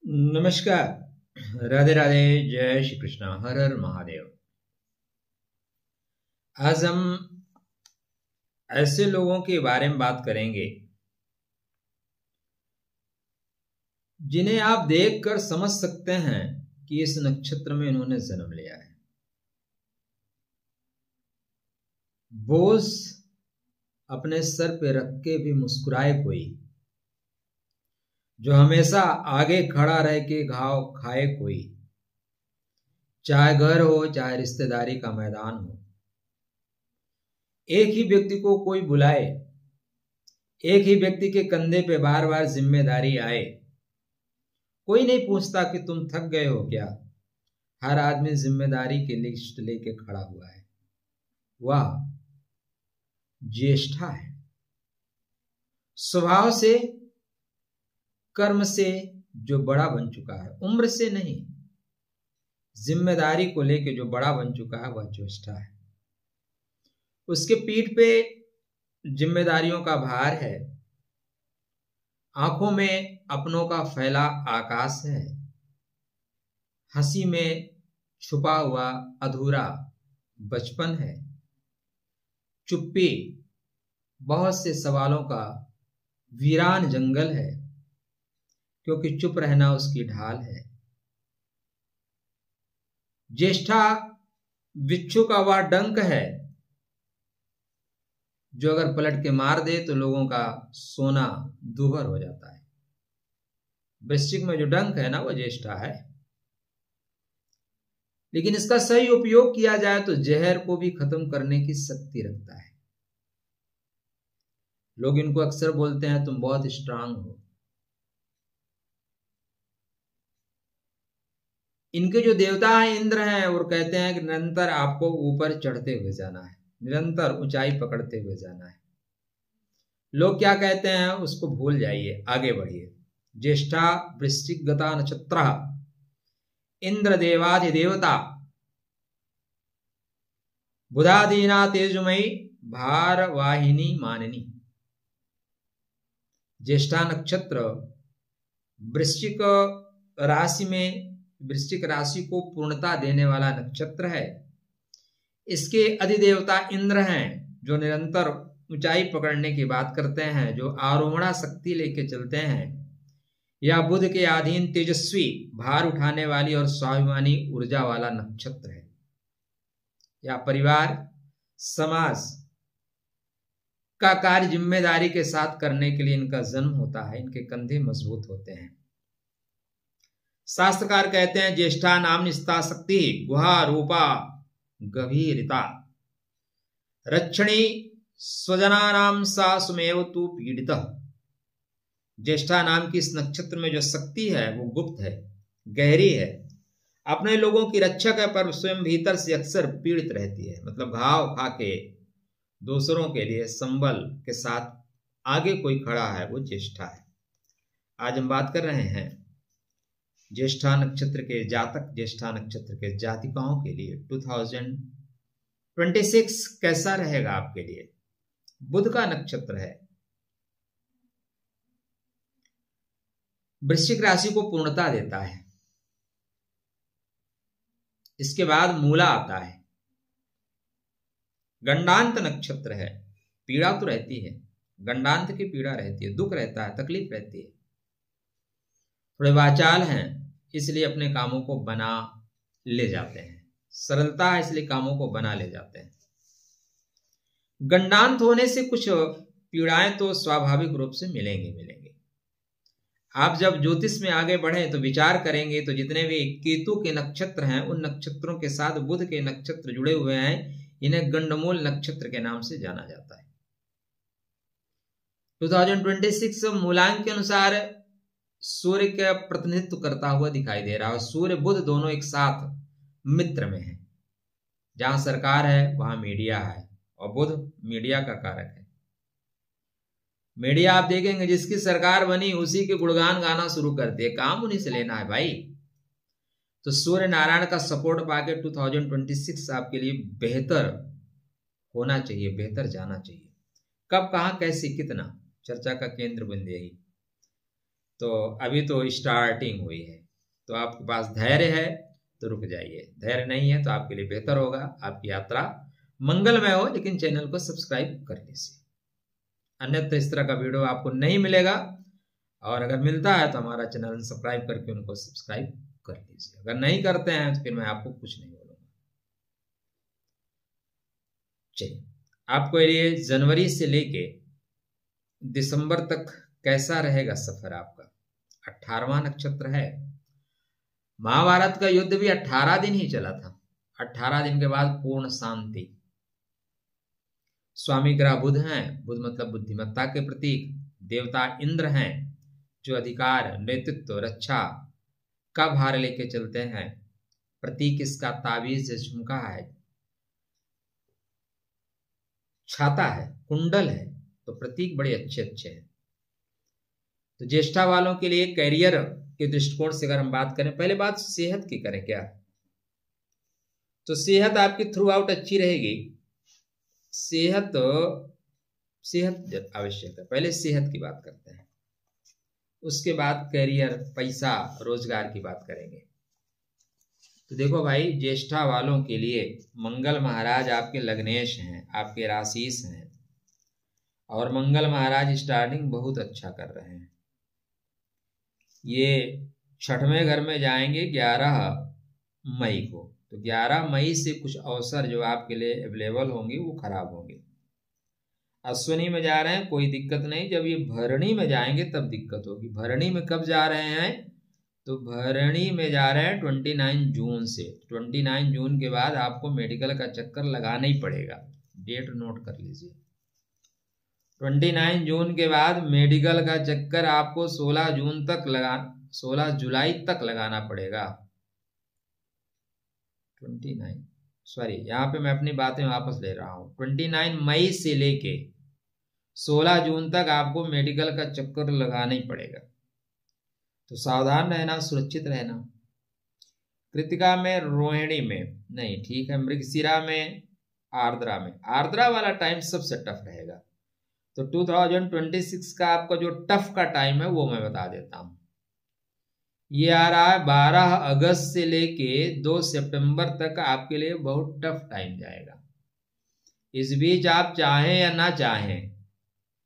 नमस्कार। राधे राधे। जय श्री कृष्णा। हर हर महादेव। आज हम ऐसे लोगों के बारे में बात करेंगे जिन्हें आप देखकर समझ सकते हैं कि इस नक्षत्र में इन्होंने जन्म लिया है। बोझ अपने सर पे रख के भी मुस्कुराए कोई, जो हमेशा आगे खड़ा रह के घाव खाए कोई, चाहे घर हो चाहे रिश्तेदारी का मैदान हो। एक ही व्यक्ति को कोई बुलाए, एक ही व्यक्ति के कंधे पे बार बार जिम्मेदारी आए, कोई नहीं पूछता कि तुम थक गए हो क्या। हर आदमी जिम्मेदारी की लिस्ट लेके खड़ा हुआ है। वह ज्येष्ठा है। स्वभाव से, कर्म से जो बड़ा बन चुका है, उम्र से नहीं, जिम्मेदारी को लेके जो बड़ा बन चुका है वह ज्येष्ठा है। उसके पीठ पे जिम्मेदारियों का भार है। आंखों में अपनों का फैला आकाश है। हंसी में छुपा हुआ अधूरा बचपन है। चुप्पी बहुत से सवालों का वीरान जंगल है, क्योंकि चुप रहना उसकी ढाल है। ज्येष्ठा बिच्छू का वह डंक है जो अगर पलट के मार दे तो लोगों का सोना दूभर हो जाता है। वृश्चिक में जो डंक है ना, वह ज्येष्ठा है। लेकिन इसका सही उपयोग किया जाए तो जहर को भी खत्म करने की शक्ति रखता है। लोग इनको अक्सर बोलते हैं तुम बहुत स्ट्रांग हो। इनके जो देवता हैं इंद्र हैं, और कहते हैं कि निरंतर आपको ऊपर चढ़ते हुए जाना है, निरंतर ऊंचाई पकड़ते हुए जाना है। लोग क्या कहते हैं उसको भूल जाइए, आगे बढ़िए। ज्येष्ठा वृश्चिक गता नक्षत्र, इंद्र देवाधिदेवता, बुधादीना तेजमयी, भारवाहिनी माननी। ज्येष्ठा नक्षत्र वृश्चिक राशि में, वृश्चिक राशि को पूर्णता देने वाला नक्षत्र है। इसके अधिदेवता इंद्र हैं, जो निरंतर ऊंचाई पकड़ने की बात करते हैं, जो आरोहणा शक्ति लेके चलते हैं। यह बुध के अधीन तेजस्वी, भार उठाने वाली और स्वाभिमानी ऊर्जा वाला नक्षत्र है। यह परिवार, समाज का कार्य जिम्मेदारी के साथ करने के लिए इनका जन्म होता है। इनके कंधे मजबूत होते हैं। शास्त्रकार कहते हैं ज्येष्ठा नाम निस्ता शक्ति, गुहा रूपा गभीरता, रक्षणी स्वजनानाम सा सुमेव तु पीड़ितः। ज्येष्ठा नाम की इस नक्षत्र में जो शक्ति है वो गुप्त है, गहरी है, अपने लोगों की रक्षक है, पर स्वयं भीतर से अक्सर पीड़ित रहती है। मतलब घाव खा के दूसरों के लिए संबल के साथ आगे कोई खड़ा है, वो ज्येष्ठा है। आज हम बात कर रहे हैं ज्येष्ठा नक्षत्र के जातक, ज्येष्ठा नक्षत्र के जातिकाओं के लिए 2026 कैसा रहेगा आपके लिए। बुध का नक्षत्र है, वृश्चिक राशि को पूर्णता देता है। इसके बाद मूला आता है। गंडांत नक्षत्र है। पीड़ा तो रहती है, गंडांत की पीड़ा रहती है, दुख रहता है, तकलीफ रहती है। थोड़े वाचाल हैं, इसलिए अपने कामों को बना ले जाते हैं। सरलता है, इसलिए कामों को बना ले जाते हैं। गंडांत होने से कुछ पीड़ाएं तो स्वाभाविक रूप से मिलेंगे। आप जब ज्योतिष में आगे बढ़े तो विचार करेंगे तो जितने भी केतु के नक्षत्र हैं, उन नक्षत्रों के साथ बुध के नक्षत्र जुड़े हुए हैं। इन्हें गंडमूल नक्षत्र के नाम से जाना जाता है। 2026 मूलांक के अनुसार सूर्य का प्रतिनिधित्व करता हुआ दिखाई दे रहा है। सूर्य बुध दोनों एक साथ मित्र में है। जहां सरकार है वहां मीडिया है, और बुध मीडिया का कारक है। मीडिया आप देखेंगे जिसकी सरकार बनी उसी के गुणगान गाना शुरू कर दिए, काम उन्हीं से लेना है भाई। तो सूर्य नारायण का सपोर्ट पाके 2026 आपके लिए बेहतर होना चाहिए, बेहतर जाना चाहिए। कब, कहां, कैसे, कितना, चर्चा का केंद्र बिंदु यही। तो अभी तो स्टार्टिंग हुई है, तो आपके पास धैर्य है तो रुक जाइए, धैर्य नहीं है तो आपके लिए बेहतर होगा, आपकी यात्रा मंगलमय हो, लेकिन चैनल को सब्सक्राइब कर लीजिए, अन्यथा इस तरह का वीडियो आपको नहीं मिलेगा। और अगर मिलता है तो हमारा चैनल सब्सक्राइब करके उनको सब्सक्राइब कर लीजिए, अगर नहीं करते हैं तो फिर मैं आपको कुछ नहीं बोलूंगा। चलिए, आपको ये जनवरी से लेके दिसंबर तक कैसा रहेगा सफर आपका। 18वां नक्षत्र है। महाभारत का युद्ध भी 18 दिन ही चला था, 18 दिन के बाद पूर्ण शांति। स्वामी ग्रह बुध हैं, बुध मतलब बुद्धिमत्ता के प्रतीक। देवता इंद्र हैं जो अधिकार, नेतृत्व, रक्षा का भार लेके चलते हैं। प्रतीक इसका ताबीज झुमका है, छाता है, कुंडल है, तो प्रतीक बड़े अच्छे अच्छे हैं। तो ज्येष्ठा वालों के लिए कैरियर के दृष्टिकोण से अगर हम बात करें, पहले बात सेहत की करें क्या, तो सेहत आपकी थ्रू आउट अच्छी रहेगी। सेहत आवश्यक है, पहले सेहत की बात करते हैं, उसके बाद कैरियर, पैसा, रोजगार की बात करेंगे। तो देखो भाई, ज्येष्ठा वालों के लिए मंगल महाराज आपके लग्नेश हैं, आपके राशिश हैं, और मंगल महाराज स्टार्टिंग बहुत अच्छा कर रहे हैं। ये 6वें घर में जाएंगे 11 मई को, तो 11 मई से कुछ अवसर जो आपके लिए अवेलेबल होंगे वो खराब होंगे। अश्विनी में जा रहे हैं, कोई दिक्कत नहीं, जब ये भरणी में जाएंगे तब दिक्कत होगी। भरणी में कब जा रहे हैं, तो भरणी में जा रहे हैं 29 जून से। 29 जून के बाद आपको मेडिकल का चक्कर लगाना ही पड़ेगा, डेट नोट कर लीजिए। 29 जून के बाद मेडिकल का चक्कर आपको 16 जुलाई तक लगाना पड़ेगा। 29 सॉरी, यहाँ पे मैं अपनी बातें वापस ले रहा हूँ। 29 मई से लेके 16 जून तक आपको मेडिकल का चक्कर लगाना ही पड़ेगा, तो सावधान रहना, सुरक्षित रहना। कृतिका में, रोहिणी में नहीं, ठीक है, मृगशिरा में, आर्द्रा में, आर्द्रा वाला टाइम सबसे टफ रहेगा। तो 2026 का आपका जो टफ का टाइम है वो मैं बता देता हूं। ये आ रहा है 12 अगस्त से लेके 2 सितंबर तक आपके लिए बहुत टफ टाइम जाएगा। इस बीच आप चाहें या ना चाहें,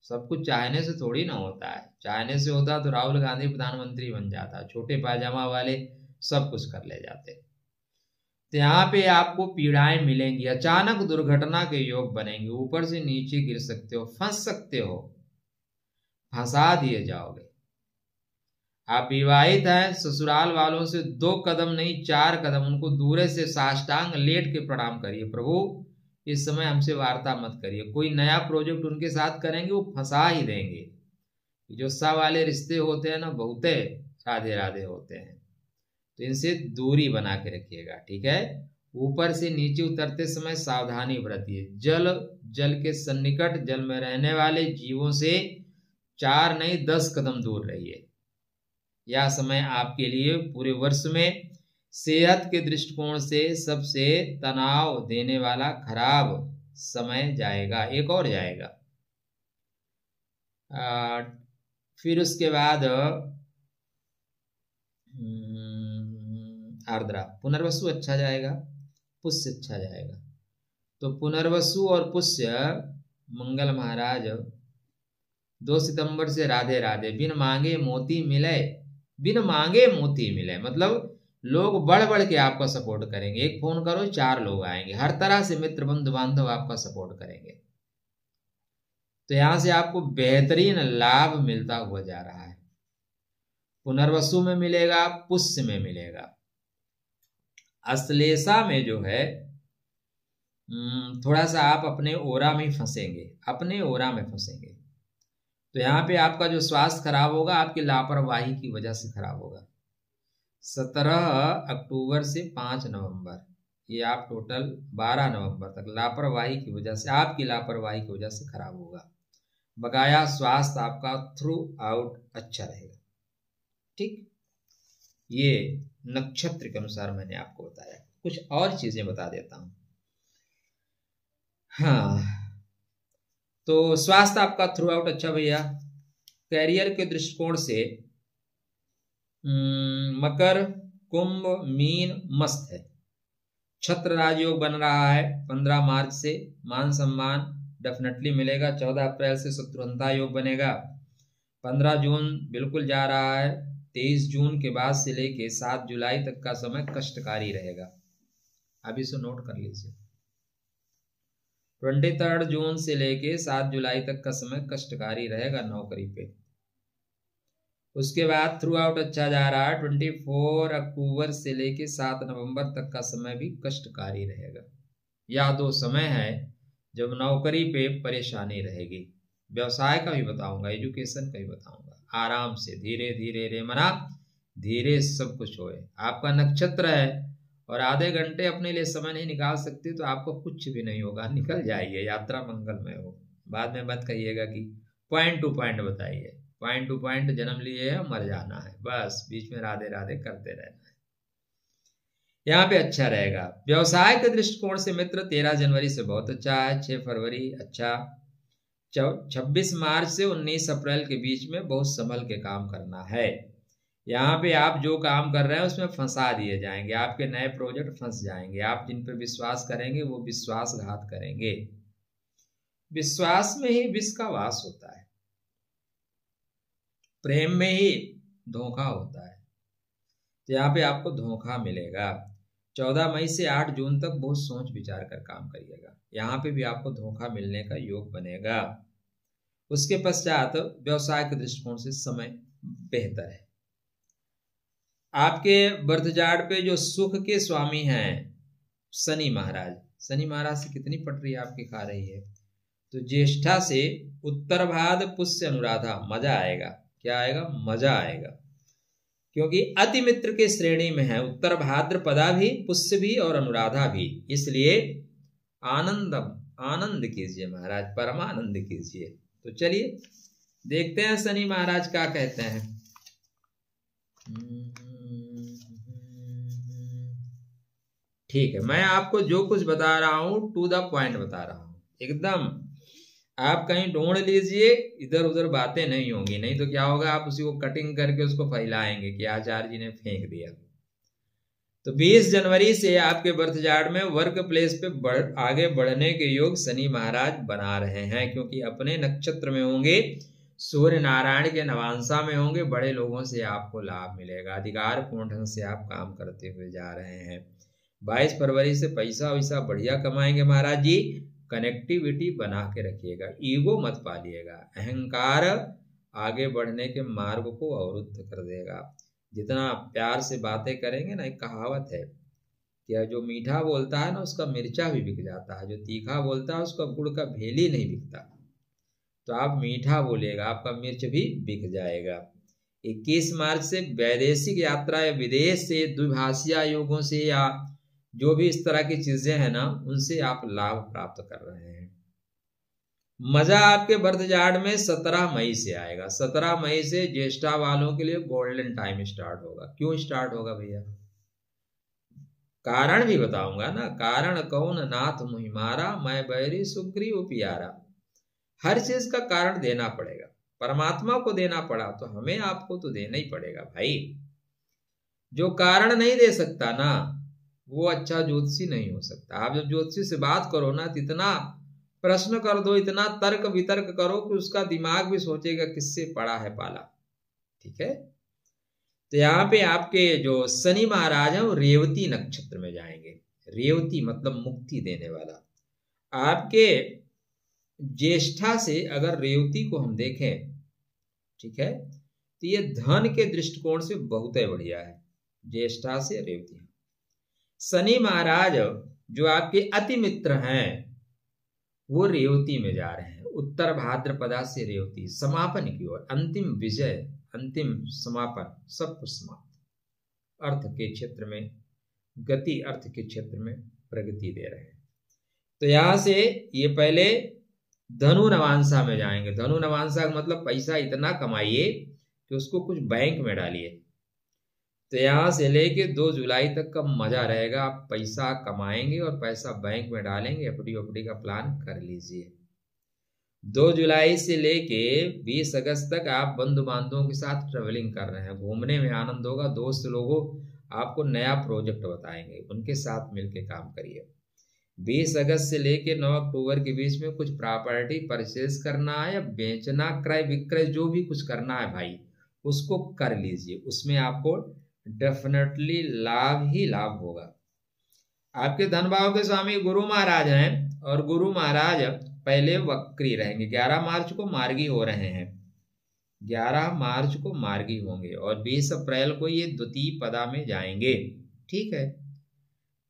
सब कुछ चाहने से थोड़ी ना होता है, चाहने से होता तो राहुल गांधी प्रधानमंत्री बन जाता, छोटे पायजामा वाले सब कुछ कर ले जाते। तो यहाँ पे आपको पीड़ाएं मिलेंगी, अचानक दुर्घटना के योग बनेंगे, ऊपर से नीचे गिर सकते हो, फंस सकते हो, फंसा दिए जाओगे। आप विवाहित हैं, ससुराल वालों से 2 कदम नहीं 4 कदम उनको दूर से साष्टांग लेट के प्रणाम करिए, प्रभु इस समय हमसे वार्ता मत करिए। कोई नया प्रोजेक्ट उनके साथ करेंगे वो फंसा ही देंगे। जो सा वाले रिश्ते होते हैं ना, बहुते राधे राधे होते हैं, तो इनसे दूरी बना के रखिएगा, ठीक है। ऊपर से नीचे उतरते समय सावधानी बरतिए। जल के सन्निकट, जल में रहने वाले जीवों से 4 नहीं 10 कदम दूर रहिए। यह समय आपके लिए पूरे वर्ष में सेहत के दृष्टिकोण से सबसे तनाव देने वाला खराब समय जाएगा, एक और जाएगा। फिर उसके बाद आर्द्रा, पुनर्वसु अच्छा जाएगा, पुष्य अच्छा जाएगा। तो पुनर्वसु और पुष्य मंगल महाराज 2 सितंबर से राधे राधे। बिन मांगे मोती मिले, बिन मांगे मोती मिले मतलब लोग बढ़ बढ़ के आपका सपोर्ट करेंगे। एक फोन करो 4 लोग आएंगे, हर तरह से मित्र बंधु बांधव आपका सपोर्ट करेंगे। तो यहां से आपको बेहतरीन लाभ मिलता हुआ जा रहा है। पुनर्वसु में मिलेगा, पुष्य में मिलेगा। अश्लेषा में जो है थोड़ा सा आप अपने ओरा में फंसेंगे, अपने ओरा में फंसेंगे। तो यहाँ पे आपका जो स्वास्थ्य खराब होगा आपकी लापरवाही की वजह से खराब होगा। 17 अक्टूबर से 5 नवंबर, ये आप टोटल 12 नवंबर तक लापरवाही की वजह से, आपकी लापरवाही की वजह से खराब होगा। बकाया स्वास्थ्य आपका थ्रू आउट अच्छा रहेगा, ठीक। ये नक्षत्र के अनुसार मैंने आपको बताया। कुछ और चीजें बता देता हूं। हाँ, तो स्वास्थ्य आपका थ्रू आउट अच्छा भैया। कैरियर के दृष्टिकोण से मकर, कुंभ, मीन मस्त है। छत्र राजयोग बन रहा है 15 मार्च से, मान सम्मान डेफिनेटली मिलेगा। 14 अप्रैल से शत्रुघ्नता योग बनेगा। 15 जून बिल्कुल जा रहा है। 23 जून के बाद से लेके 7 जुलाई तक का समय कष्टकारी रहेगा, अभी से नोट कर लीजिए। 23 जून से लेके 7 जुलाई तक का समय कष्टकारी रहेगा नौकरी पे। उसके बाद थ्रू आउट अच्छा जा रहा है। 24 अक्टूबर से लेके 7 नवंबर तक का समय भी कष्टकारी रहेगा। यह 2 समय है जब नौकरी पे परेशानी रहेगी। व्यवसाय का भी बताऊंगा, एजुकेशन का भी बताऊंगा। आराम से धीरे धीरे रे मना धीरे सब कुछ होए। आपका नक्षत्र है और आधे घंटे अपने लिए समय नहीं निकाल सकते तो आपको कुछ भी नहीं होगा। निकल जाइए, यात्रा मंगलमय हो। बाद में मत कहिएगा कि पॉइंट टू पॉइंट बताइए। पॉइंट टू पॉइंट जन्म लिए है, मर जाना है, बस बीच में राधे राधे करते रहना है। यहाँ पे अच्छा रहेगा। व्यवसाय के दृष्टिकोण से मित्र 13 जनवरी से बहुत अच्छा है। 6 फरवरी अच्छा। 26 मार्च से 19 अप्रैल के बीच में बहुत संभल के काम करना है। यहाँ पे आप जो काम कर रहे हैं उसमें फंसा दिए जाएंगे। आपके नए प्रोजेक्ट फंस जाएंगे। आप जिन पर विश्वास करेंगे वो विश्वासघात करेंगे। विश्वास में ही विष का वास होता है, प्रेम में ही धोखा होता है। तो यहाँ पे आपको धोखा मिलेगा। 14 मई से 8 जून तक बहुत सोच विचार कर काम करिएगा। यहाँ पे भी आपको धोखा मिलने का योग बनेगा। उसके पश्चात व्यवसाय के दृष्टिकोण से समय बेहतर है। आपके बर्थजार्ड पे जो सुख के स्वामी हैं शनि महाराज, शनि महाराज से कितनी पटरी आपकी खा रही है। तो ज्येष्ठा से उत्तर भाद्र पुष्य अनुराधा, मजा आएगा। क्या आएगा? मजा आएगा, क्योंकि अति मित्र के श्रेणी में है। उत्तर भाद्रपदा भी, पुष्य भी और अनुराधा भी। इसलिए आनंद कीजिए महाराज, परमानंद कीजिए। तो चलिए देखते हैं शनि महाराज क्या कहते हैं। ठीक है, मैं आपको जो कुछ बता रहा हूं टू द पॉइंट बता रहा हूं एकदम। आप कहीं ढूंढ लीजिए, इधर उधर बातें नहीं होंगी, नहीं तो क्या होगा, आप उसी को कटिंग करके उसको फैलाएंगे कि आचार्य जी ने फेंक दिया। तो 20 जनवरी से आपके बर्थचार्ट में वर्क प्लेस पे आगे बढ़ने के योग शनि महाराज बना रहे हैं, क्योंकि अपने नक्षत्र में होंगे, सूर्य नारायण के नवांशा में होंगे। बड़े लोगों से आपको लाभ मिलेगा। अधिकार पूर्ण ढंग से आप काम करते हुए जा रहे हैं। 22 फरवरी से पैसा वैसा बढ़िया कमाएंगे महाराज जी। कनेक्टिविटी बना के रखिएगा, ईगो मत पालिएगा। अहंकार आगे बढ़ने के मार्ग को अवरुद्ध कर देगा। जितना प्यार से बातें करेंगे ना, एक कहावत है कि जो मीठा बोलता है ना उसका मिर्चा भी बिक जाता है, जो तीखा बोलता है उसका गुड़ का भेली नहीं बिकता। तो आप मीठा बोलिएगा, आपका मिर्च भी बिक जाएगा। 21 मार्च से वैदेशिक यात्रा या विदेश से द्विभाषीय योगों से या जो भी इस तरह की चीजें हैं ना, उनसे आप लाभ प्राप्त कर रहे हैं। मजा आपके बर्थचार्ट में 17 मई से आएगा। 17 मई से ज्येष्ठा वालों के लिए गोल्डन टाइम स्टार्ट होगा। क्यों स्टार्ट होगा भैया? कारण भी बताऊंगा ना। कारण कौन नाथ मुहिमारा, मैं बैरी सुग्रीव प्यारा। हर चीज का कारण देना पड़ेगा। परमात्मा को देना पड़ा तो हमें आपको तो देना ही पड़ेगा भाई। जो कारण नहीं दे सकता ना, वो अच्छा ज्योतिषी नहीं हो सकता। आप जब ज्योतिषी से बात करो ना, तो इतना प्रश्न कर दो, इतना तर्क वितर्क करो कि उसका दिमाग भी सोचेगा किससे पड़ा है पाला। ठीक है, तो यहाँ पे आपके जो शनि महाराज हैं वो रेवती नक्षत्र में जाएंगे। रेवती मतलब मुक्ति देने वाला। आपके ज्येष्ठा से अगर रेवती को हम देखें, ठीक है, तो ये धन के दृष्टिकोण से बहुत ही बढ़िया है। ज्येष्ठा से रेवती। शनि महाराज जो आपके अति मित्र हैं वो रेवती में जा रहे हैं। उत्तर भाद्रपदा से रेवती, समापन की ओर, अंतिम विजय, अंतिम समापन, सब कुछ समाप्त। अर्थ के क्षेत्र में गति, अर्थ के क्षेत्र में प्रगति दे रहे हैं। तो यहां से ये पहले धनु नवांशा में जाएंगे। धनु नवांशा का मतलब पैसा इतना कमाइए कि उसको कुछ बैंक में डालिए। तो यहां से लेके 2 जुलाई तक का मजा रहेगा। आप पैसा कमाएंगे और पैसा बैंक में डालेंगे। एफडी ओफडी का प्लान कर लीजिए। 2 जुलाई से लेके 20 अगस्त तक आप बंधु बांधवों के साथ ट्रेवलिंग कर रहे हैं, घूमने में आनंद होगा। दोस्त लोगों आपको नया प्रोजेक्ट बताएंगे, उनके साथ मिलके काम करिए। 20 अगस्त से लेके 9 अक्टूबर के बीच में कुछ प्रॉपर्टी परचेज करना है या बेचना, क्रय विक्रय जो भी कुछ करना है भाई, उसको कर लीजिए। उसमें आपको डेफिनेटली लाभ ही लाभ होगा। आपके धन भाव के स्वामी गुरु महाराज हैं और गुरु महाराज पहले वक्री रहेंगे। 11 मार्च को मार्गी हो रहे हैं, 11 मार्च को मार्गी होंगे और 20 अप्रैल को ये द्वितीय पदा में जाएंगे। ठीक है,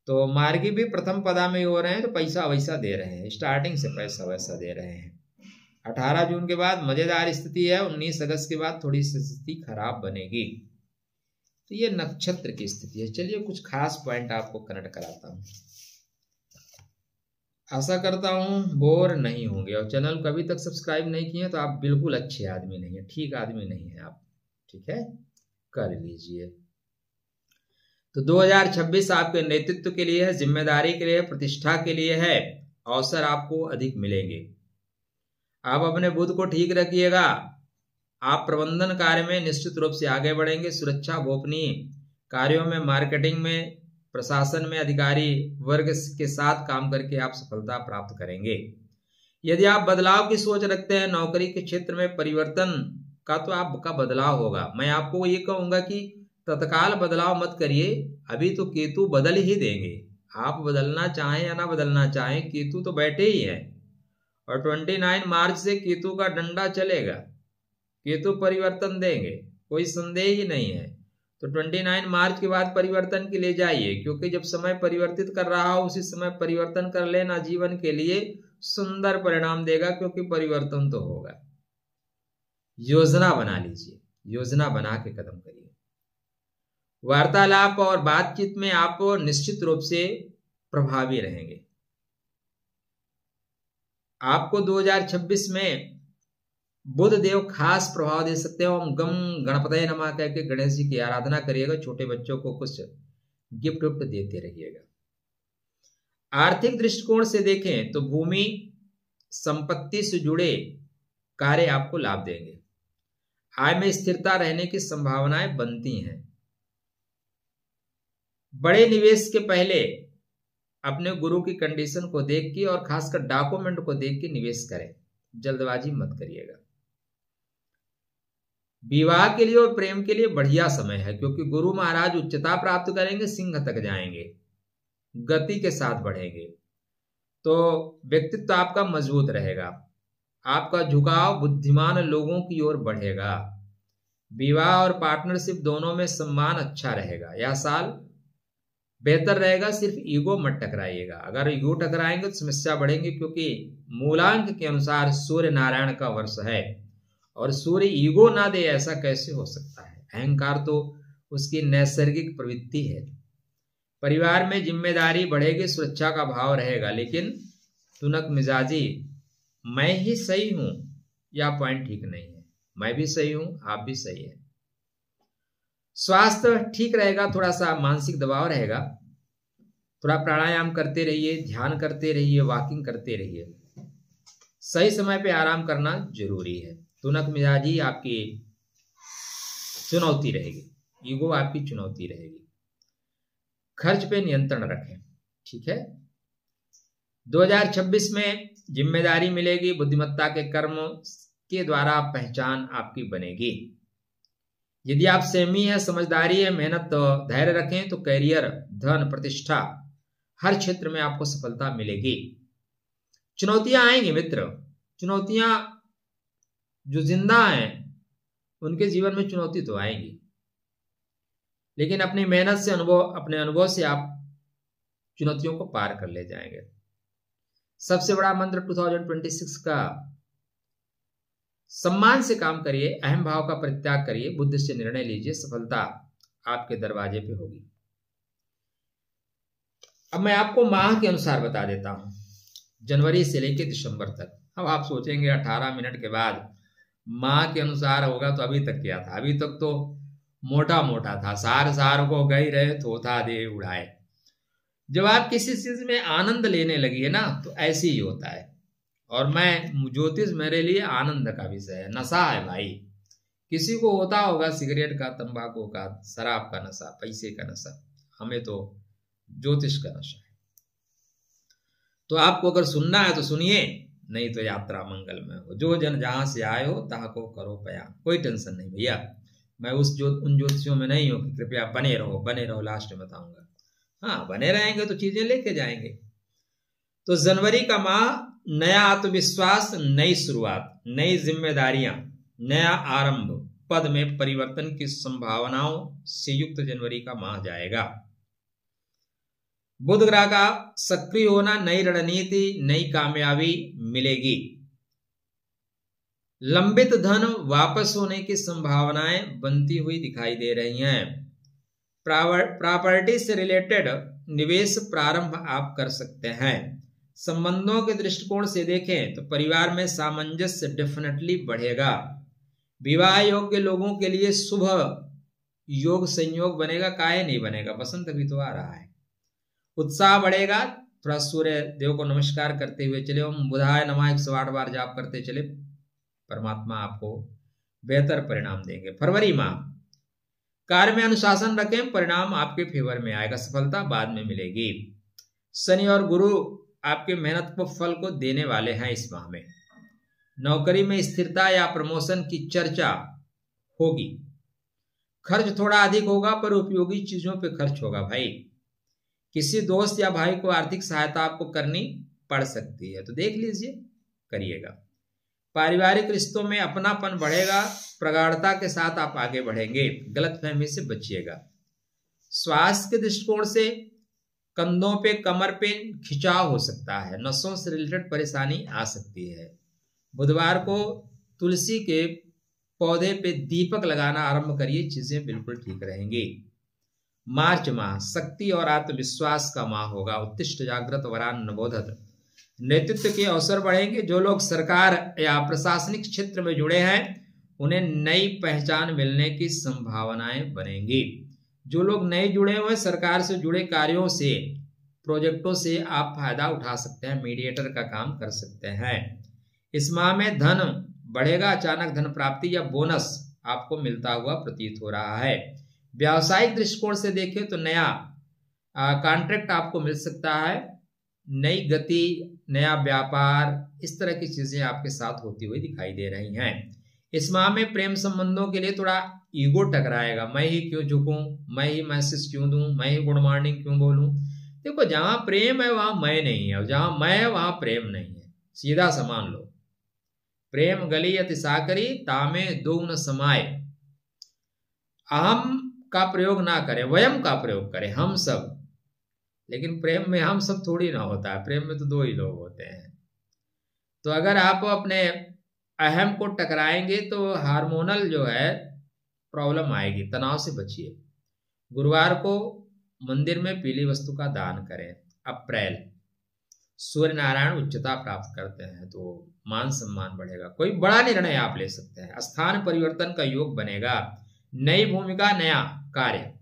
तो मार्गी भी प्रथम पदा में हो रहे हैं, तो पैसा वैसा दे रहे हैं, स्टार्टिंग से पैसा वैसा दे रहे हैं। 18 जून के बाद मजेदार स्थिति है, 19 अगस्त के बाद थोड़ी सी स्थिति खराब बनेगी। तो ये नक्षत्र की स्थिति है। चलिए कुछ खास पॉइंट आपको कनेक्ट कराता हूं। आशा करता हूं बोर नहीं होंगे, और चैनल को अभी तक सब्सक्राइब नहीं किए तो आप बिल्कुल अच्छे आदमी नहीं है, ठीक आदमी नहीं है आप। ठीक है, कर लीजिए। तो 2026 आपके नेतृत्व के लिए है, जिम्मेदारी के लिए, प्रतिष्ठा के लिए है। अवसर आपको अधिक मिलेंगे। आप अपने बुद्ध को ठीक रखिएगा। आप प्रबंधन कार्य में निश्चित रूप से आगे बढ़ेंगे। सुरक्षा, गोपनीय कार्यों में, मार्केटिंग में, प्रशासन में अधिकारी वर्ग के साथ काम करके आप सफलता प्राप्त करेंगे। यदि आप बदलाव की सोच रखते हैं, नौकरी के क्षेत्र में परिवर्तन का, तो आपका बदलाव होगा। मैं आपको ये कहूंगा कि तत्काल बदलाव मत करिए, अभी तो केतु बदल ही देंगे। आप बदलना चाहें या ना बदलना चाहें, केतु तो बैठे ही है और 29 मार्च से केतु का डंडा चलेगा। केतु परिवर्तन देंगे, कोई संदेह ही नहीं है। तो 29 मार्च के बाद परिवर्तन के लिए जाइए, क्योंकि जब समय परिवर्तित कर रहा हो उसी समय परिवर्तन कर लेना जीवन के लिए सुंदर परिणाम देगा, क्योंकि परिवर्तन तो होगा। योजना बना लीजिए, योजना बना के कदम करिए। वार्तालाप और बातचीत में आप निश्चित रूप से प्रभावी रहेंगे। आपको 2026 में बुध देव खास प्रभाव दे सकते हैं। ओम गम गणपतये नमः कह के गणेश जी की आराधना करिएगा। छोटे बच्चों को कुछ गिफ्ट विफ्ट देते रहिएगा। आर्थिक दृष्टिकोण से देखें तो भूमि संपत्ति से जुड़े कार्य आपको लाभ देंगे। आय में स्थिरता रहने की संभावनाएं बनती हैं। बड़े निवेश के पहले अपने गुरु की कंडीशन को देख के और खासकर डॉक्यूमेंट को देख के निवेश करें, जल्दबाजी मत करिएगा। विवाह के लिए और प्रेम के लिए बढ़िया समय है, क्योंकि गुरु महाराज उच्चता प्राप्त करेंगे, सिंह तक जाएंगे, गति के साथ बढ़ेंगे। तो व्यक्तित्व आपका मजबूत रहेगा। आपका झुकाव बुद्धिमान लोगों की ओर बढ़ेगा। विवाह और पार्टनरशिप दोनों में सम्मान अच्छा रहेगा। यह साल बेहतर रहेगा। सिर्फ ईगो मत टकराइएगा। अगर ईगो टकराएंगे तो समस्या बढ़ेंगी, क्योंकि मूलांक के अनुसार सूर्य नारायण का वर्ष है और सूर्य ईगो ना दे ऐसा कैसे हो सकता है। अहंकार तो उसकी नैसर्गिक प्रवृत्ति है। परिवार में जिम्मेदारी बढ़ेगी, सुरक्षा का भाव रहेगा, लेकिन तुनक मिजाजी मैं ही सही हूं या पॉइंट ठीक नहीं है। मैं भी सही हूं, आप भी सही है। स्वास्थ्य ठीक रहेगा, थोड़ा सा मानसिक दबाव रहेगा। थोड़ा प्राणायाम करते रहिए, ध्यान करते रहिए, वॉकिंग करते रहिए। सही समय पे आराम करना जरूरी है। तुनक मिजाजी आपकी चुनौती रहेगी, ईगो आपकी चुनौती रहेगी। खर्च पे नियंत्रण रखें। ठीक है, 2026 में जिम्मेदारी मिलेगी। बुद्धिमत्ता के कर्म के द्वारा पहचान आपकी बनेगी। यदि आप संयमी है, समझदारी है, मेहनत धैर्य रखें तो करियर, धन, प्रतिष्ठा हर क्षेत्र में आपको सफलता मिलेगी। चुनौतियां आएंगी मित्र। चुनौतियां जो जिंदा हैं उनके जीवन में चुनौती तो आएंगी, लेकिन अपनी मेहनत से, अपने अनुभव से आप चुनौतियों को पार कर ले जाएंगे। सबसे बड़ा मंत्र 2026 का, सम्मान से काम करिए, अहम भाव का परित्याग करिए, बुद्धि से निर्णय लीजिए, सफलता आपके दरवाजे पे होगी। अब मैं आपको माह के अनुसार बता देता हूं, जनवरी से लेकर दिसंबर तक। अब आप सोचेंगे 18 मिनट के बाद माह के अनुसार होगा, तो अभी तक क्या था? अभी तक तो मोटा मोटा था, सार को गई रहे थोथा दे उड़ाए। जब आप किसी चीज में आनंद लेने लगी है ना, तो ऐसे ही होता है। और मैं ज्योतिष मेरे लिए आनंद का विषय है, नशा है भाई। किसी को होता होगा सिगरेट का, तंबाकू का, शराब का नशा, पैसे का नशा, हमें तो ज्योतिष का नशा है। तो आपको अगर सुनना है तो सुनिए, नहीं तो यात्रा मंगलमय हो। जो जन जहां से आए हो तहां को करो बयान, कोई टेंशन नहीं भैया। मैं उन ज्योतिषियों में नहीं हूं कि कृपया बने रहो, लास्ट में बताऊंगा। हाँ, बने रहेंगे तो चीजें लेके जाएंगे। तो जनवरी का माह, नया आत्मविश्वास, नई शुरुआत, नई जिम्मेदारियां, नया आरंभ, पद में परिवर्तन की संभावनाओं से युक्त जनवरी का माह जाएगा। बुध ग्रह का सक्रिय होना, नई रणनीति, नई कामयाबी मिलेगी। लंबित धन वापस होने की संभावनाएं बनती हुई दिखाई दे रही हैं। प्रॉपर्टी से रिलेटेड निवेश प्रारंभ आप कर सकते हैं। संबंधों के दृष्टिकोण से देखें तो परिवार में सामंजस्य डेफिनेटली बढ़ेगा। विवाह योग्य लोगों के लिए शुभ योग संयोग बनेगा, काहे नहीं बनेगा, बसंत अभी तो आ रहा है। उत्साह बढ़ेगा। थोड़ा सूर्य देव को नमस्कार करते हुए चले, ओम बुधाय नमः 108 बार जाप करते चले, परमात्मा आपको बेहतर परिणाम देंगे। फरवरी माह, कार्य में अनुशासन रखें, परिणाम आपके फेवर में आएगा, सफलता बाद में मिलेगी। शनि और गुरु आपके मेहनत को फल को देने वाले हैं इस माह में। नौकरी में स्थिरता या प्रमोशन की चर्चा होगी। खर्च थोड़ा अधिक होगा पर उपयोगी चीजों पे खर्च होगा भाई। किसी दोस्त या भाई को आर्थिक सहायता आपको करनी पड़ सकती है, तो देख लीजिए, करिएगा। पारिवारिक रिश्तों में अपनापन बढ़ेगा, प्रगाढ़ता के साथ आप आगे बढ़ेंगे, गलतफहमी से बचिएगा। स्वास्थ्य के दृष्टिकोण से कंधों पे, कमर पे खिंचाव हो सकता है, नसों से रिलेटेड परेशानी आ सकती है। बुधवार को तुलसी के पौधे पे दीपक लगाना आरंभ करिए, चीजें बिल्कुल ठीक रहेंगी। मार्च माह, शक्ति और आत्मविश्वास का माह होगा। उत्तिष्ठ जागृत वरान नबोधत, नेतृत्व के अवसर बढ़ेंगे। जो लोग सरकार या प्रशासनिक क्षेत्र में जुड़े हैं उन्हें नई पहचान मिलने की संभावनाएं बनेंगी। जो लोग नए जुड़े हुए सरकार से जुड़े कार्यों से, प्रोजेक्टों से आप फायदा उठा सकते हैं, मीडिएटर का काम कर सकते हैं। इस माह में धन बढ़ेगा, अचानक धन प्राप्ति या बोनस आपको मिलता हुआ प्रतीत हो रहा है। व्यावसायिक दृष्टिकोण से देखें तो नया कॉन्ट्रैक्ट आपको मिल सकता है, नई गति, नया व्यापार, इस तरह की चीजें आपके साथ होती हुई दिखाई दे रही हैं। इस माह में प्रेम संबंधों के लिए थोड़ा ईगो टकराएगा। मैं ही क्यों झुकूं, मैं ही मैसेज क्यों दूं, मैं ही गुड मॉर्निंग क्यों बोलूं। देखो, जहां प्रेम है वहां मैं नहीं है, और जहां मैं है वहां प्रेम नहीं है, सीधा समान लो। प्रेम गली अति साकरी, तामे दो न समाये। अहम का प्रयोग ना करें, वयम का प्रयोग करें, हम सब। लेकिन प्रेम में हम सब थोड़ी ना होता है, प्रेम में तो दो ही लोग होते हैं। तो अगर आप अपने अहम को टकराएंगे तो हार्मोनल जो है प्रॉब्लम आएगी, तनाव से बचिए। गुरुवार को मंदिर में पीली वस्तु का दान करें। अप्रैल, सूर्य नारायण उच्चता प्राप्त करते हैं तो मान सम्मान बढ़ेगा। कोई बड़ा निर्णय आप ले सकते हैं। स्थान परिवर्तन का योग बनेगा। नई भूमिका, नया कार्य।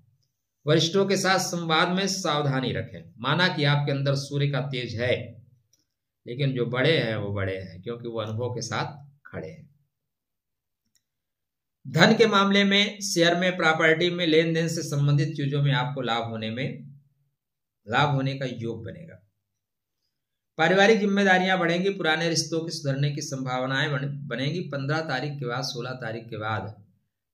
वरिष्ठों के साथ संवाद में सावधानी रखें। माना कि आपके अंदर सूर्य का तेज है, लेकिन जो बड़े हैं वो बड़े हैं क्योंकि वो अनुभव के साथ खड़े हैं। धन के मामले में शेयर में, प्रॉपर्टी में, लेन देन से संबंधित चीजों में आपको लाभ होने का योग बनेगा। पारिवारिक जिम्मेदारियां बढ़ेंगी। पुराने रिश्तों के सुधरने की संभावनाएं बनेगी। 15 तारीख के बाद 16 तारीख के बाद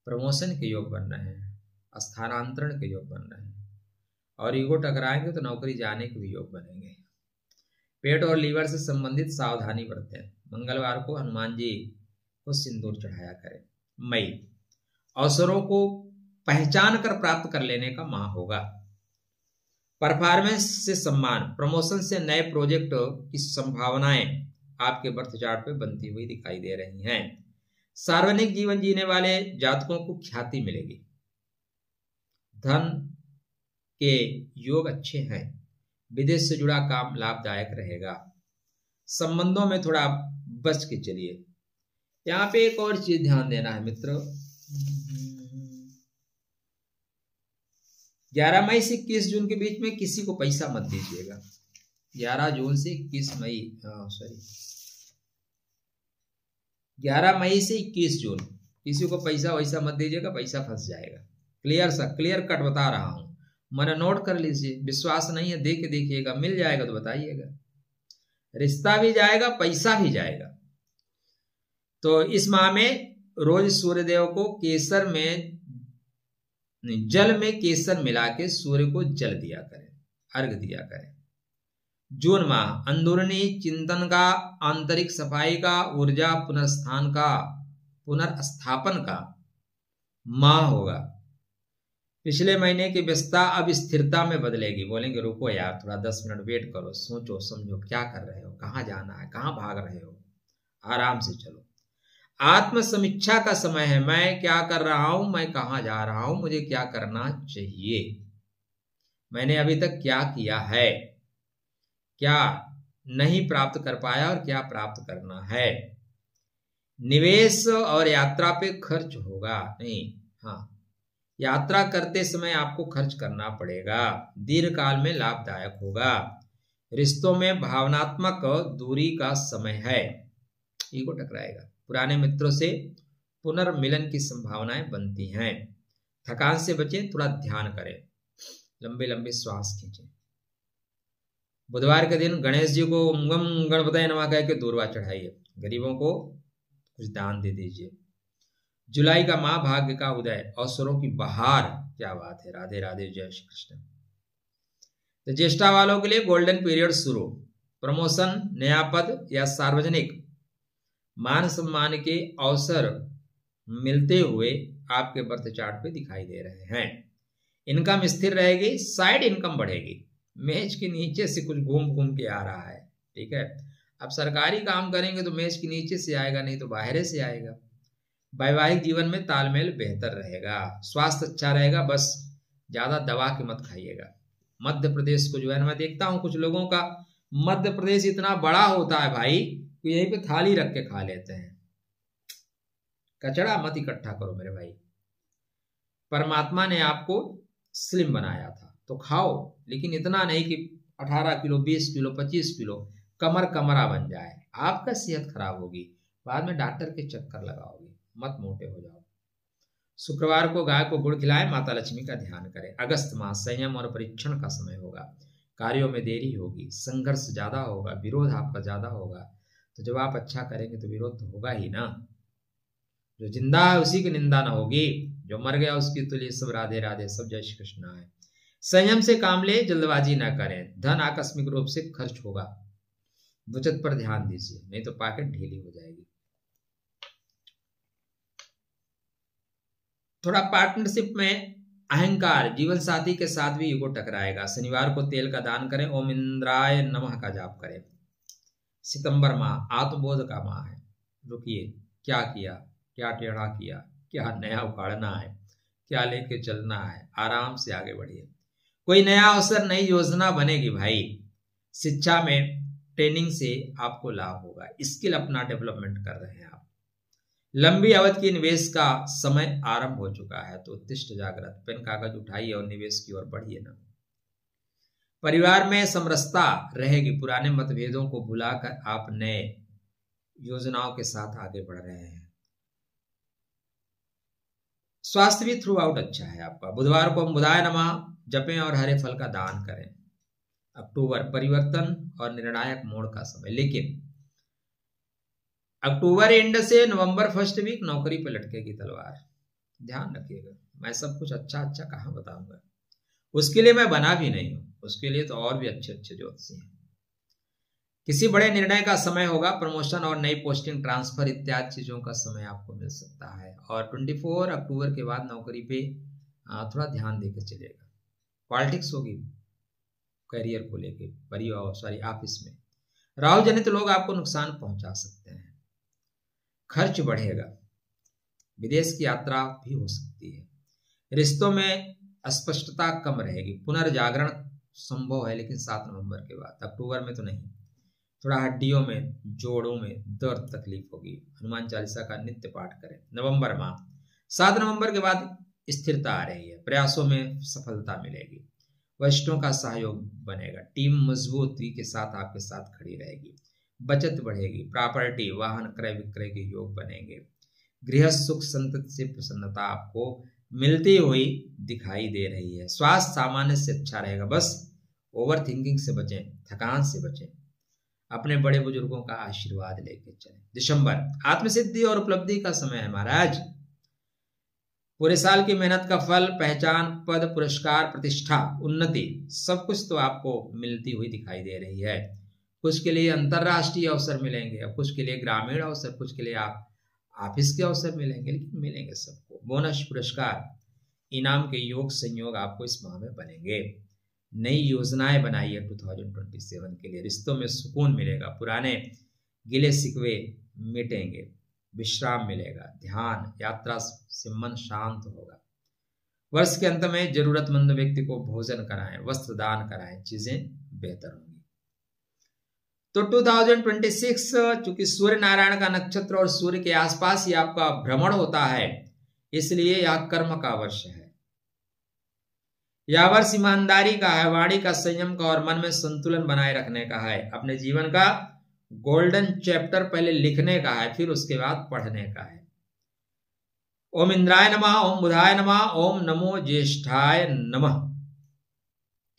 प्रमोशन के योग बन रहे हैं, स्थानांतरण के योग बन रहे हैं, और ईगो टकराएंगे तो नौकरी जाने के भी योग बनेंगे। पेट और लीवर से संबंधित सावधानी बरतें। मंगलवार को हनुमान जी को सिंदूर चढ़ाया करें। मई, अवसरों को पहचान कर प्राप्त कर लेने का माह होगा। परफॉर्मेंस से सम्मान, प्रमोशन से नए प्रोजेक्ट की संभावनाएं आपके बर्थ चार्ट पे बनती हुई दिखाई दे रही हैं। सार्वजनिक जीवन जीने वाले जातकों को ख्याति मिलेगी। धन के योग अच्छे हैं। विदेश से जुड़ा काम लाभदायक रहेगा। संबंधों में थोड़ा बच के चलिए। यहाँ पे एक और चीज ध्यान देना है मित्रों, 11 मई से 21 जून के बीच में किसी को पैसा मत दीजिएगा। 11 जून से 21 मई, 11 मई से 21 जून। किसी को पैसा वैसा मत दीजिएगा, पैसा फंस जाएगा। क्लियर कट बता रहा हूं, मैंने नोट कर लीजिए। विश्वास नहीं है देख के देखिएगा, मिल जाएगा तो बताइएगा। रिश्ता भी जाएगा, पैसा भी जाएगा। तो इस माह में रोज सूर्यदेव को केसर में जल में केसर मिला के सूर्य को जल दिया करें, अर्घ दिया करें। जून माह अंदरूनी चिंतन का, आंतरिक सफाई का, ऊर्जा पुनर्स्थापन का माह होगा। पिछले महीने की व्यस्तता अब स्थिरता में बदलेगी। बोलेंगे रुको यार थोड़ा 10 मिनट वेट करो, सोचो समझो क्या कर रहे हो, कहाँ जाना है, कहाँ भाग रहे हो, आराम से चलो। आत्म समीक्षा का समय है। मैं क्या कर रहा हूं, मैं कहाँ जा रहा हूं, मुझे क्या करना चाहिए, मैंने अभी तक क्या किया है, क्या नहीं प्राप्त कर पाया और क्या प्राप्त करना है। निवेश और यात्रा पे खर्च होगा नहीं, हाँ यात्रा करते समय आपको खर्च करना पड़ेगा, दीर्घ काल में लाभदायक होगा। रिश्तों में भावनात्मक दूरी का समय है, ईगो टकराएगा। पुराने मित्रों से पुनर्मिलन की संभावनाएं बनती हैं। थकान से बचें, थोड़ा ध्यान करें, लंबे लंबे श्वास खींचें। बुधवार के दिन गणेश जी को ओम गणपतये नमः कह के दूर्वा चढ़ाइए, गरीबों को कुछ दान दे दीजिए। जुलाई का माह भाग्य का उदय, अवसरों की बहार, क्या बात है, राधे राधे, जय श्री कृष्ण। तो ज्येष्ठा वालों के लिए गोल्डन पीरियड शुरू, प्रमोशन, नया पद या सार्वजनिक मान सम्मान के अवसर मिलते हुए आपके बर्थ चार्ट पे दिखाई दे रहे हैं। इनकम स्थिर रहेगी, साइड इनकम बढ़ेगी। मेज के नीचे से कुछ घूम के आ रहा है, ठीक है। अब सरकारी काम करेंगे तो मेज के नीचे से आएगा, नहीं तो बाहर से आएगा। वैवाहिक जीवन में तालमेल बेहतर रहेगा, स्वास्थ्य अच्छा रहेगा, बस ज्यादा दवा के मत खाइएगा। मध्य प्रदेश को जो है मैं देखता हूं कुछ लोगों का, मध्य प्रदेश इतना बड़ा होता है भाई, तो यहीं पे थाली रख के खा लेते हैं। कचड़ा मत इकट्ठा करो मेरे भाई। परमात्मा ने आपको स्लिम बनाया था तो खाओ, लेकिन इतना नहीं कि 18 किलो 20 किलो 25 किलो कमरा बन जाए, आपका सेहत खराब होगी, बाद में डॉक्टर के चक्कर लगाओगे, मत मोटे हो जाओ। शुक्रवार को गाय को गुड़ खिलाएं, माता लक्ष्मी का ध्यान करें। अगस्त माह संयम और परीक्षण का समय होगा, कार्यों में देरी होगी, संघर्ष ज्यादा होगा, विरोध आपका ज्यादा होगा। तो जब आप अच्छा करेंगे तो विरोध तो होगा ही ना। जो जिंदा है उसी की निंदा ना होगी, जो मर गया उसकी तो लिए सब राधे राधे, सब जय श्री कृष्ण है। संयम से काम ले, जल्दबाजी ना करें। धन आकस्मिक रूप से खर्च होगा, बचत पर ध्यान दीजिए, नहीं तो पॉकेट ढीली हो जाएगी। थोड़ा पार्टनरशिप में अहंकार, जीवन साथी के साथ भी ईगो टकराएगा। शनिवार को तेल का दान करें, ओम इंद्राय नमः का जाप करें। सितंबर माह आत्मबोध का माह है। रुकिए, क्या किया, क्या टेढ़ा किया, क्या नया उखाड़ना है, क्या लेके चलना है, आराम से आगे बढ़िए। कोई नया अवसर, नई योजना बनेगी भाई। शिक्षा में ट्रेनिंग से आपको लाभ होगा, स्किल अपना डेवलपमेंट कर रहे हैं आप। लंबी अवधि के निवेश का समय आरंभ हो चुका है, तो उत्तिष्ठ जागृत, पेन कागज उठाइए और निवेश की ओर बढ़िए ना। परिवार में समरसता रहेगी, पुराने मतभेदों को भुलाकर आप नए योजनाओं के साथ आगे बढ़ रहे हैं। स्वास्थ्य भी थ्रू आउट अच्छा है आपका। बुधवार को बुधाय नमः जपें और हरे फल का दान करें। अक्टूबर परिवर्तन और निर्णायक मोड़ का समय, लेकिन अक्टूबर एंड से नवंबर फर्स्ट वीक नौकरी पे लटकेगी तलवार, ध्यान रखिएगा। मैं सब कुछ अच्छा अच्छा कहाँ बताऊंगा, उसके लिए मैं बना भी नहीं हूं, उसके लिए तो और भी अच्छे अच्छे ज्योतिषी हैं। किसी बड़े निर्णय का समय होगा, प्रमोशन और नई पोस्टिंग, ट्रांसफर इत्यादि चीजों का समय आपको मिल सकता है। और 24 अक्टूबर के बाद नौकरी पे थोड़ा ध्यान देकर चलेगा। पॉलिटिक्स होगी करियर को लेके, परिवार ऑफिस में। राहु जनित लोग आपको नुकसान पहुंचा सकते हैं, खर्च बढ़ेगा, विदेश की यात्रा भी हो सकती है। रिश्तों में अस्पष्टता कम रहेगी, पुनर्जागरण संभव है लेकिन 7 नवंबर के बाद, अक्टूबर में तो नहीं। थोड़ा हड्डियों में, जोड़ों में दर्द तकलीफ होगी, हनुमान चालीसा का नित्य पाठ करें। नवंबर माह 7 नवंबर के बाद स्थिरता आ रही है, प्रयासों में सफलता मिलेगी, वरिष्ठों का सहयोग बनेगा, टीम मजबूती के साथ आपके साथ खड़ी रहेगी। बचत बढ़ेगी, प्रॉपर्टी वाहन क्रय विक्रय के योग बनेंगे, गृह सुख संतति से प्रसन्नता आपको मिलती हुई दिखाई दे रही है। स्वास्थ्य सामान्य से अच्छा रहेगा, बस ओवर थिंकिंग से बचें, थकान से बचें, अपने बड़े बुजुर्गों का आशीर्वाद लेके चलें। दिसंबर आत्मसिद्धि और उपलब्धि का समय है महाराज। पूरे साल की मेहनत का फल, पहचान, पद, पुरस्कार, प्रतिष्ठा, उन्नति सब कुछ तो आपको मिलती हुई दिखाई दे रही है। कुछ के लिए अंतरराष्ट्रीय अवसर मिलेंगे, कुछ के लिए ग्रामीण अवसर, कुछ के लिए आप ऑफिस के अवसर मिलेंगे, लेकिन मिलेंगे सबको। बोनस, पुरस्कार, इनाम के योग संयोग आपको इस माह में बनेंगे। नई योजनाएं बनाइए 2027 के लिए। रिश्तों में सुकून मिलेगा, पुराने गिले शिकवे मिटेंगे, विश्राम मिलेगा, ध्यान यात्रा से मन शांत होगा। वर्ष के अंत में जरूरतमंद व्यक्ति को भोजन कराएं, वस्त्र दान कराएं, चीजें बेहतर होंगी। तो 2026 चूंकि सूर्य नारायण का नक्षत्र और सूर्य के आसपास ही आपका भ्रमण होता है, इसलिए यह कर्म का वर्ष है। यह वर्ष ईमानदारी का है, वाणी का, संयम का और मन में संतुलन बनाए रखने का है। अपने जीवन का गोल्डन चैप्टर पहले लिखने का है, फिर उसके बाद पढ़ने का है। ओम इंद्राय नमः, ओम बुधाय नमः, ओम नमो ज्येष्ठाय नमः।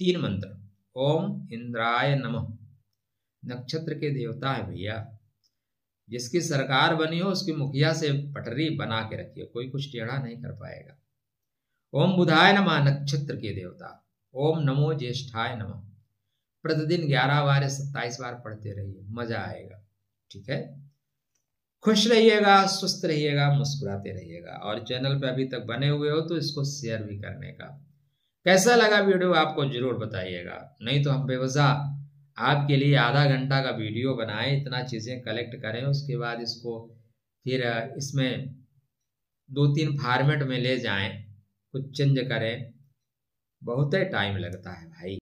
3 मंत्र। ओम इंद्राय नमः, नक्षत्र के देवता है भैया। जिसकी सरकार बनी हो उसकी मुखिया से पटरी बना के रखिए, कोई कुछ टेढ़ा नहीं कर पाएगा। ओम बुधाय नमः, नक्षत्र के देवता। ओम नमो ज्येष्ठाय नमः, प्रतिदिन 11 बार या 27 बार पढ़ते रहिए, मजा आएगा। ठीक है, खुश रहिएगा, स्वस्थ रहिएगा, मुस्कुराते रहिएगा। और चैनल पे अभी तक बने हुए हो तो इसको शेयर भी करने का। कैसा लगा वीडियो आपको जरूर बताइएगा, नहीं तो हम बेवजह आपके लिए आधा घंटा का वीडियो बनाएं, इतना चीजें कलेक्ट करें, उसके बाद इसको फिर इसमें 2-3 फॉर्मेट में ले जाएं, कुछ चेंज करें, बहुत ही टाइम लगता है भाई।